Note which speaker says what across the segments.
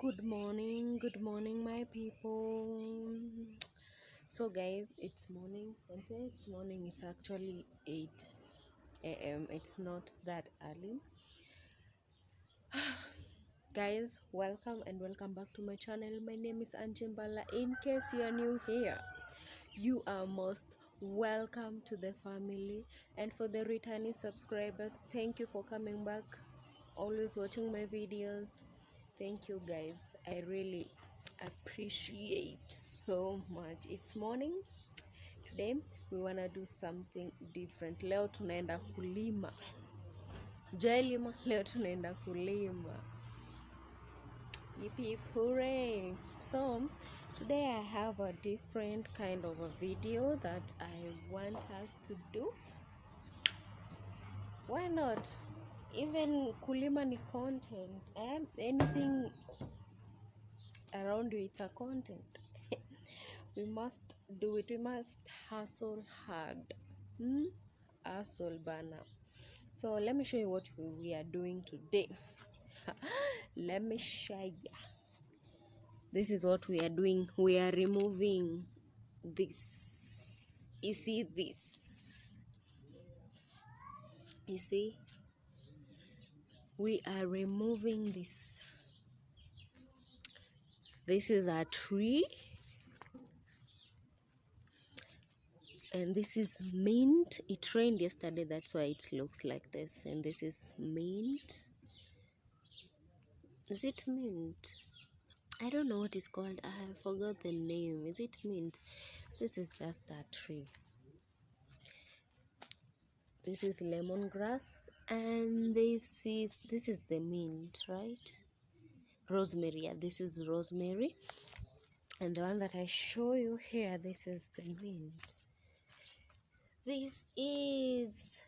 Speaker 1: Good morning, my people. So, guys, it's morning. I say it's morning, it's actually 8 a.m. It's not that early. Guys, welcome back to my channel. My name is Anjimbala. In case you are new here, you are most welcome to the family. And for the returning subscribers, thank you for coming back, always watching my videos. Thank you, guys. I really appreciate so much. It's morning. Today we wanna do something different. Leo tunaenda kulima. Jailima, leo tunaenda kulima. Yippee hooray! So today I have a different kind of a video that I want us to do. Why not? Even kulima ni content. Anything around you, it's a content. We must do it. We must hustle hard. Hustle bana. So let me show you what we are doing today. Let me show you. This is what we are doing. We are removing this. You see this? You see? We are removing this. This is a tree. And this is mint. It rained yesterday, that's why it looks like this. And this is mint. Is it mint? I don't know what it's called. I forgot the name. Is it mint? This is just a tree. This is lemongrass, and this is the mint, right? Rosemary. Yeah, this is rosemary. And the one that I show you here, this is the mint. This is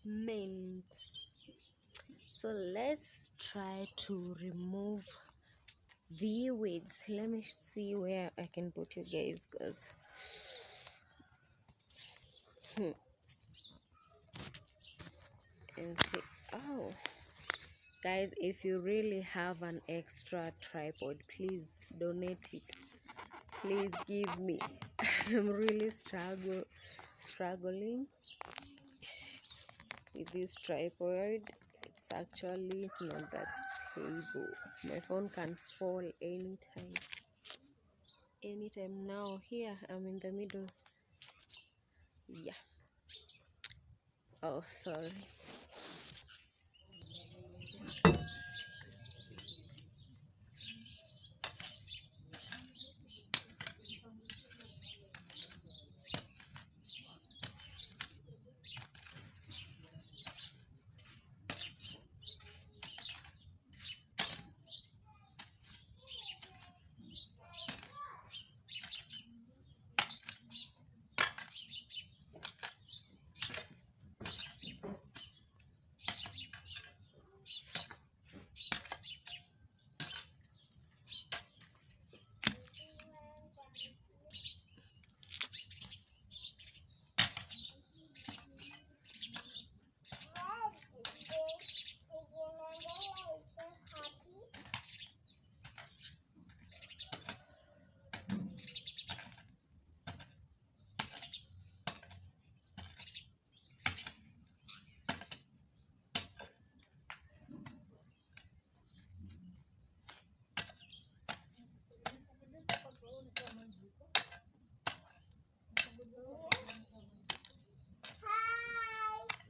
Speaker 1: mint. So let's try to remove the weeds. Let me see where I can put you guys, because and see. Oh, guys, if you really have an extra tripod, please donate it. Please give me. I'm really struggling with this tripod. It's actually not that stable. My phone can fall anytime. Now here I'm in the middle. Yeah. Oh, sorry.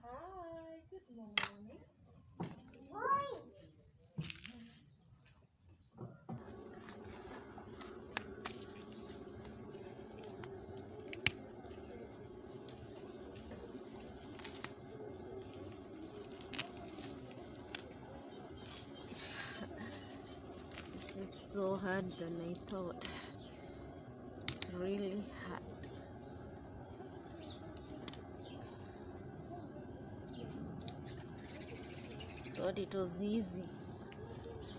Speaker 1: Hi, good morning. This is so hard than I thought. It's really hard. Thought it was easy,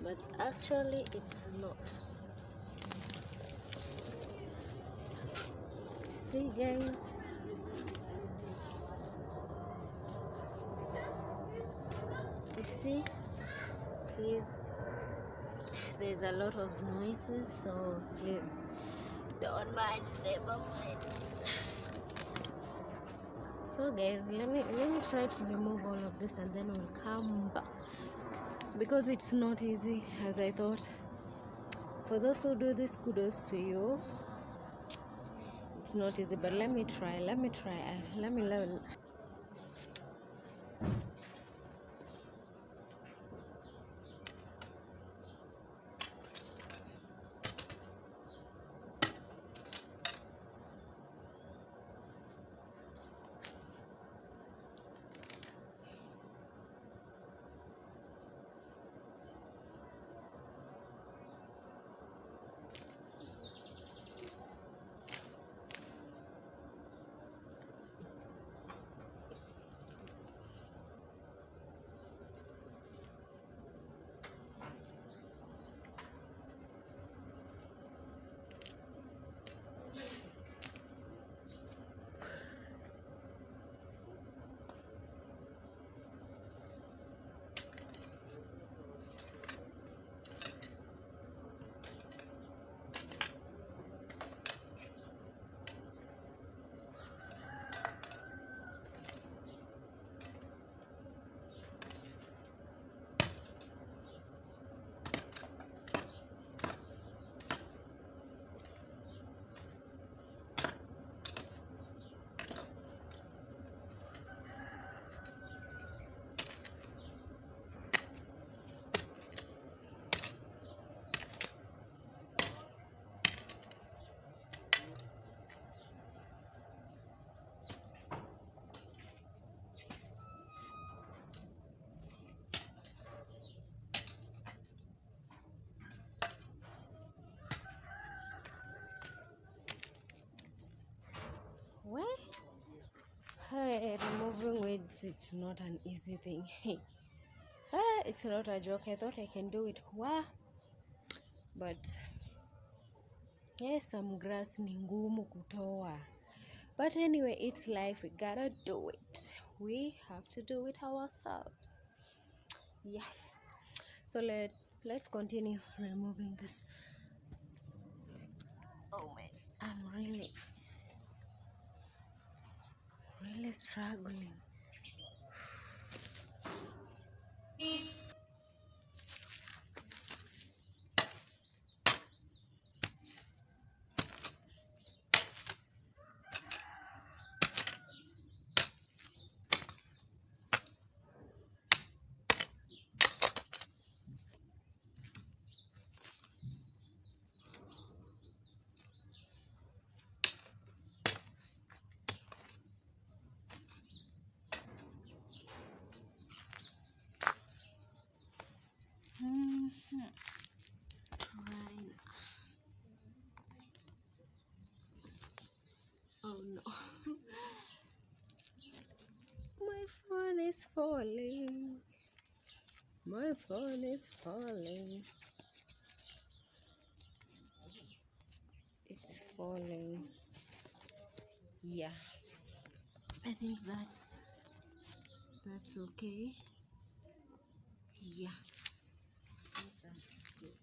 Speaker 1: but actually it's not. See, guys, you see, please, there's a lot of noises, so please don't mind, never mind. So guys, let me try to remove all of this and then we'll come back, because it's not easy as I thought. For those who do this, kudos to you. It's not easy, but let me try. Let me learn. Where? Hey, removing weights, it's not an easy thing. It's not a joke. I thought I can do it. Wow. But yes, some grass ni ngumu kutoa. But anyway, it's life. We gotta do it. We have to do it ourselves. Yeah. So let's continue removing this. Oh man, I'm really struggling. Right. Oh no. My phone is falling. My phone is falling. It's falling. Yeah. I think that's okay. Yeah. I think that's good.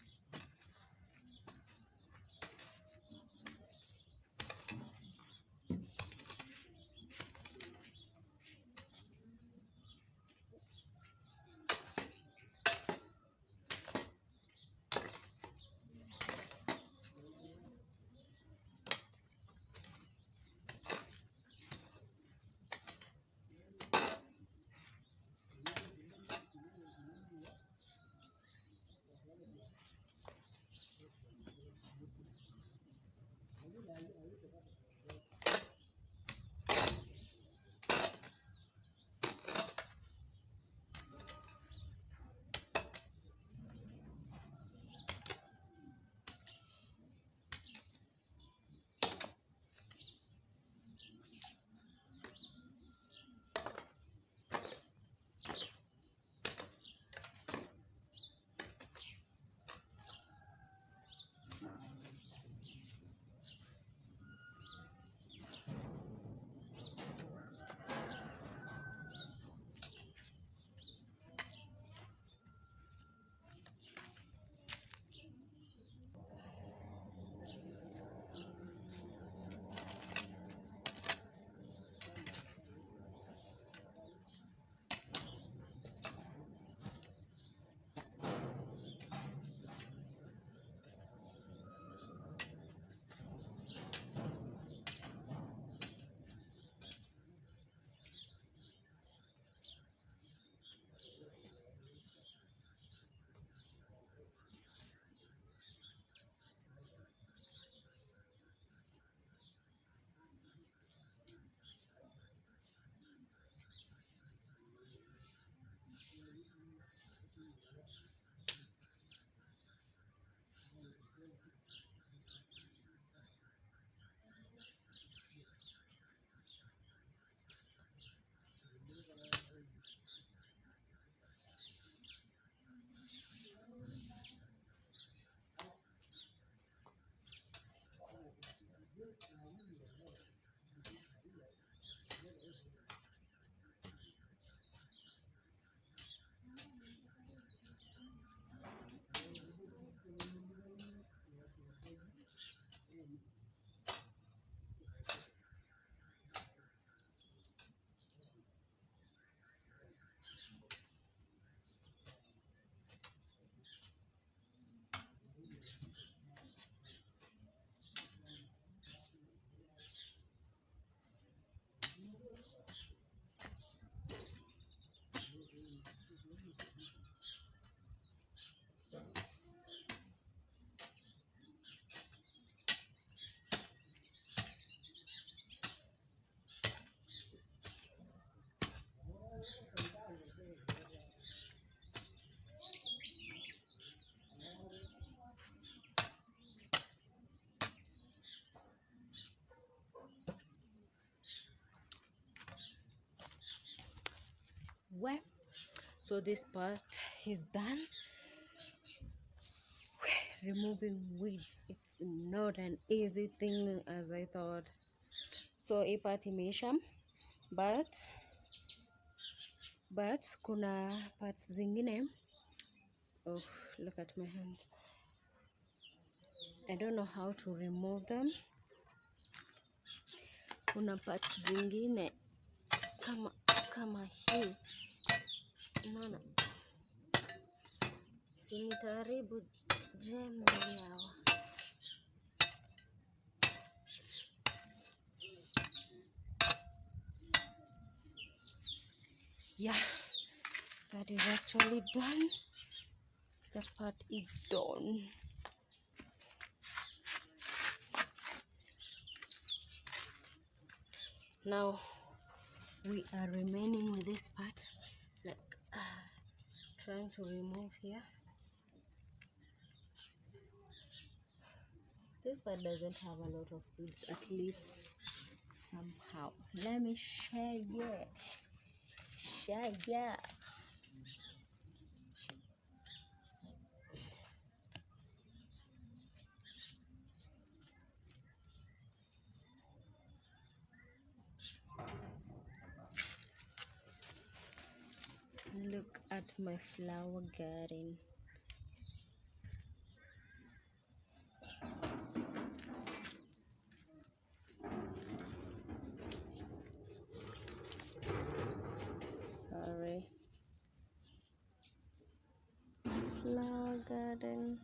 Speaker 1: So this part is done. Removing weeds, it's not an easy thing as I thought. So hii part imeisha, but kuna parts zingine. Oh, look at my hands. I don't know how to remove them. Kuna parts zingine kama hii, unaona, sinitaharibu jembe yawa. Yeah, that is actually done. That part is done. Now we are remaining with this part, like trying to remove here. This part doesn't have a lot of weeds, at least somehow. Let me share you. Look at my flower garden. Sorry. Flower garden.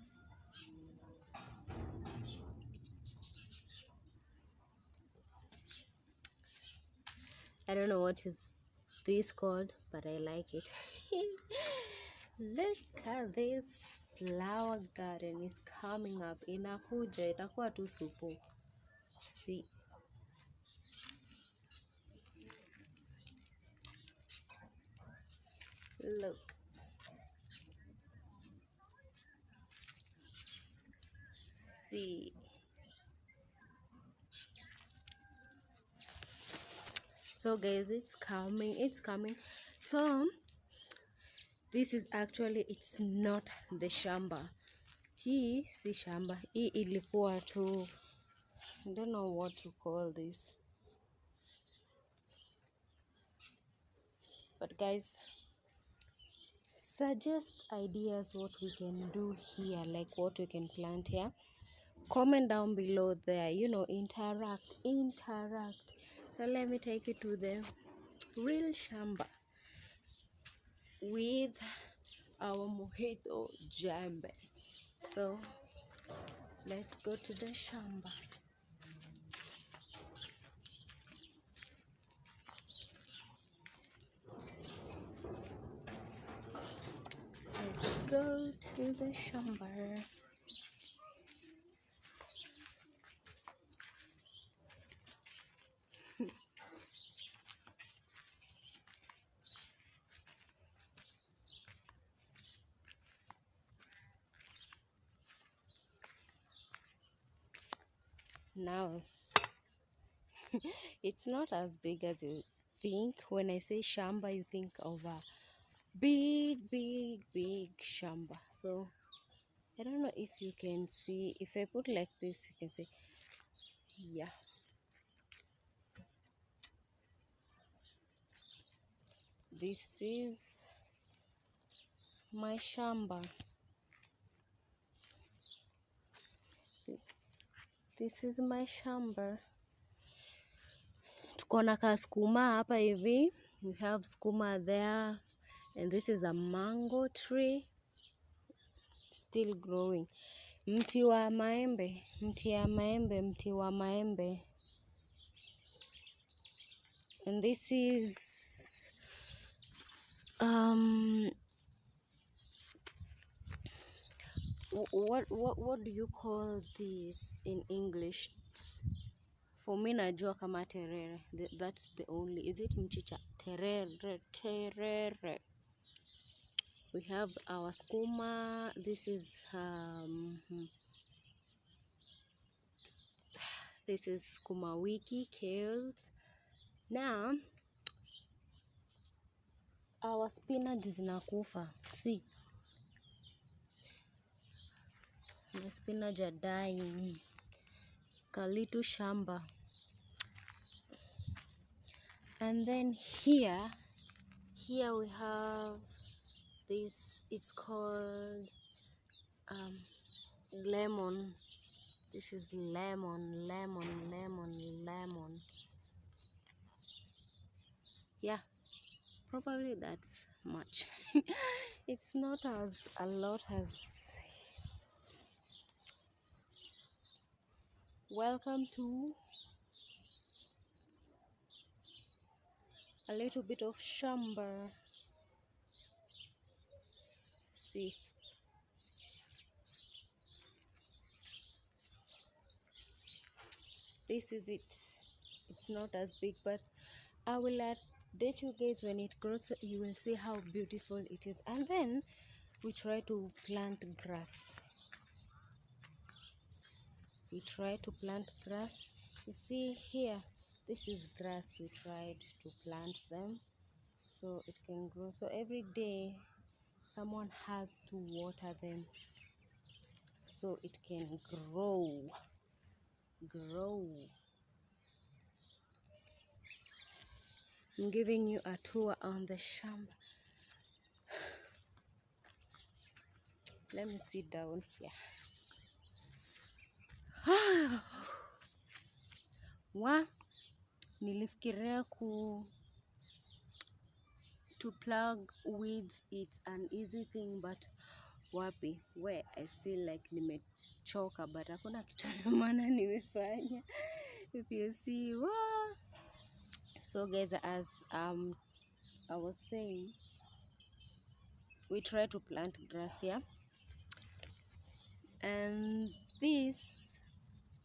Speaker 1: I don't know what is this called, but I like it. Look at this flower garden is coming up. Inakuja, itakuwa tu supu. See. Look. See. So guys, it's coming. So this is actually, it's not the shamba. Hii si shamba. Hii ilikuwa tu, I don't know what to call this. But guys, suggest ideas what we can do here, like what we can plant here. Comment down below there, interact. So let me take you to the real shamba with our mojito jembe. So let's go to the shamba. Let's go to the shamba. Now, it's not as big as you think. When I say shamba, you think of a big shamba. So I don't know if you can see. If I put like this, you can see. Yeah. This is my shamba. This is my shamba. Tuko na kaskuma hapa hivi. We have skuma there. And this is a mango tree. Still growing. Mti wa maembe. And this is what do you call this in English? For me najua kama terere. That's the only. Is it mchicha? Terere. We have our skuma. This is skuma wiki, kales. Now our spinach zinakufa. See, my spinach are dying. Kalitu shamba. And then here we have this, it's called lemon. This is lemon. Yeah, probably that's much. It's not as a lot as. Welcome to a little bit of shamba. See, this is it. It's not as big, but I will update you guys when it grows. You will see how beautiful it is. And then we try to plant grass. You see here, this is grass. We tried to plant them so it can grow. So every day someone has to water them so it can grow. I'm giving you a tour on the shamba. Let me sit down here. Nilifikiria to plug weeds, it's an easy thing, but wapi, where I feel like nimechoka, but hakuna kitu na maana nimefanya. If you see, so guys, as I was saying, we try to plant grass here, and this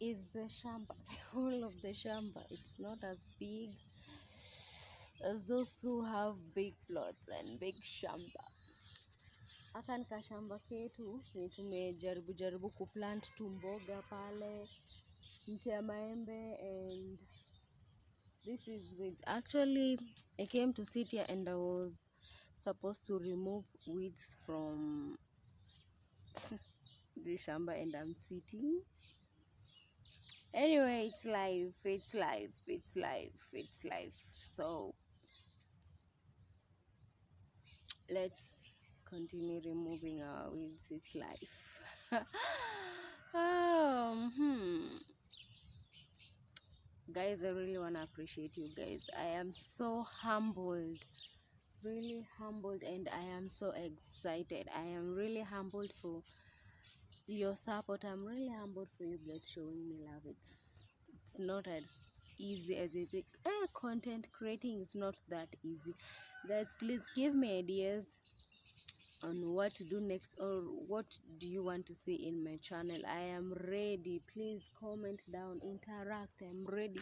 Speaker 1: is the shamba, the whole of the shamba. It's not as big as those who have big plots and big shamba. Haka ni kashamba ketu ni tumejaribu kuplant tu mboga pale, mti ya maembe, and this is weeds. Actually, I came to sit here and I was supposed to remove weeds from the shamba, and I'm sitting. Anyway, it's life. So let's continue removing our weeds. It's life. Guys, I really want to appreciate you guys. I am so humbled, really humbled, and I am so excited. I am really humbled for your support. I'm really humbled for you guys showing me love. It's not as easy as you think. Content creating is not that easy. Guys, please give me ideas on what to do next, or what do you want to see in my channel. I am ready. Please comment down, interact. I'm ready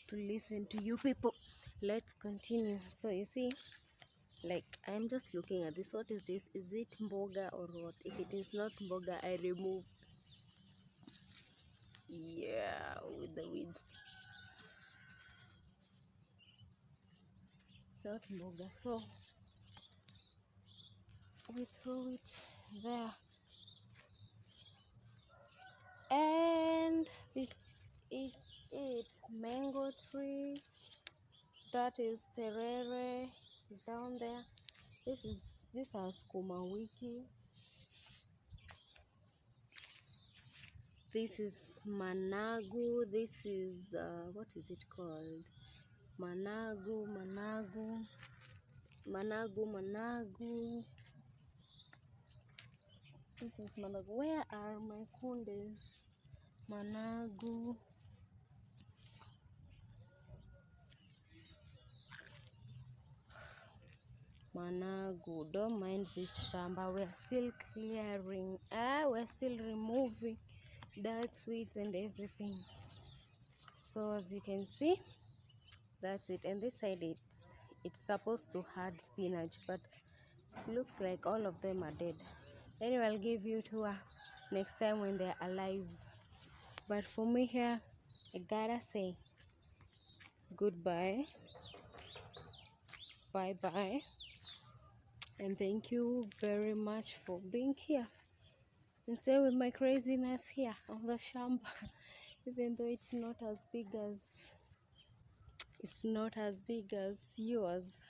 Speaker 1: to listen to you people. Let's continue. So you see, like, I'm just looking at this. What is this? Is it mboga or what? If it is not mboga, I remove. Yeah, with the weeds. It's not mboga, so we throw it there. And this is it. Mango tree. That is terere down there. These are skuma wiki. This is managu. This is what is it called? Managu. This is managu. Where are my fundes? Managu. Don't mind this shamba. We're still clearing. We're still removing dirt, weeds, and everything. So as you can see, that's it. And this side, it's supposed to have spinach, but it looks like all of them are dead. Anyway, I'll give you a tour next time when they're alive. But for me here, I gotta say goodbye, bye. And thank you very much for being here and stay with my craziness here on the shamba. Even though it's not as big as yours.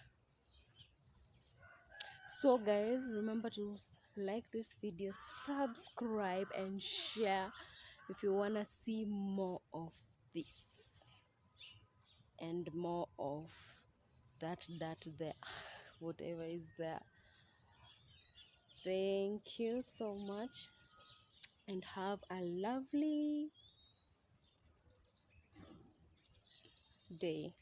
Speaker 1: So guys, remember to like this video, subscribe and share if you wanna see more of this and more of that there whatever is there. Thank you so much and have a lovely day.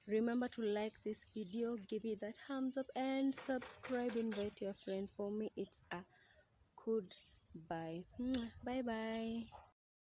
Speaker 1: Remember to like this video, give it that thumbs up and subscribe. Invite your friend. For me it's a good bye. Bye bye.